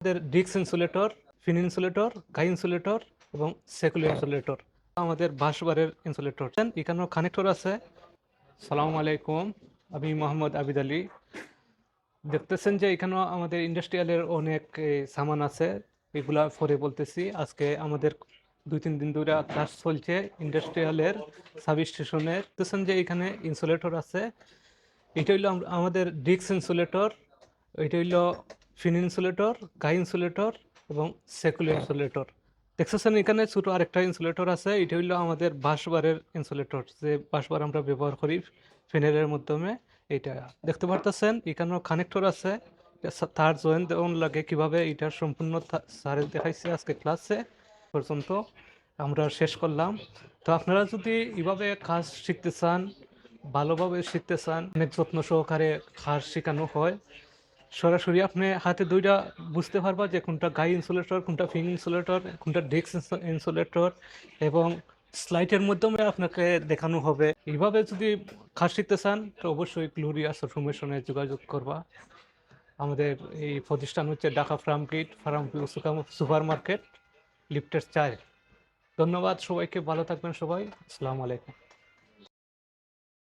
আমাদের disk insulator, ফিন insulator, গাই insulator এবং secular insulator আমাদের বাসবারের ইনসুলেটর। এখানেও কানেক্টর আছে। সালামু আলাইকুম, আমি মোহাম্মদ আবিদ আলী। দেখতেছেন যে এখানেও আমাদের ইন্ডাস্ট্রিয়ালের অনেক সামান আছে, এগুলা পরে বলতেছি। আজকে আমাদের 2-3 দিন ধরে ক্লাস চলছে ইন্ডাস্ট্রিয়ালের সাব স্টেশনের। দেখতেছেন যে এখানে ইনসুলেটর আছে। এটা হইলো আমাদের ডিস্ক ইনসুলেটর, এটা হইলো ফিন ইনসুলেটর, গাই ইনসুলেটর এবং সেকুলার ইনসুলেটর। দেখতেছেন এখানে ছোট আরেকটা ইনসুলেটর আছে, এটা হইলো আমাদের বাঁশবারের ইনসুলেটর, যে বাঁশবার আমরা ব্যবহার করি ফ্যানের মাধ্যমে। এটা দেখতে পারতেছেন এখানেও কানেক্টর আছে, তার জয়েন দেওয়ান লাগে কিভাবে, এটার সম্পূর্ণ স্যারে দেখাইছে আজকে ক্লাসে পর্যন্ত আমরা শেষ করলাম। তো আপনারা যদি এভাবে কাজ শিখতে চান, ভালোভাবে শিখতে চান, অনেক যত্ন সহকারে কাজ শেখানো হয়, সরাসরি আপনি হাতে দুইটা বুঝতে পারবা যে কোনটা গাই ইনসুলেটর, কোনটা ফিন ইনসুলেটর, কোনটা ডিস্ক ইনসুলেটর, এবং স্লাইডের মাধ্যমে আপনাকে দেখানো হবে। এইভাবে যদি কাজ শিখতে চান তো অবশ্যই গ্লোরিয়াস অটোমেশনে যোগাযোগ করবা। আমাদের এই প্রতিষ্ঠান হচ্ছে ঢাকা ফার্মগেট সুপার মার্কেট, লিফটের 4। ধন্যবাদ সবাইকে, ভালো থাকবেন সবাই। আসসালামু আলাইকুম।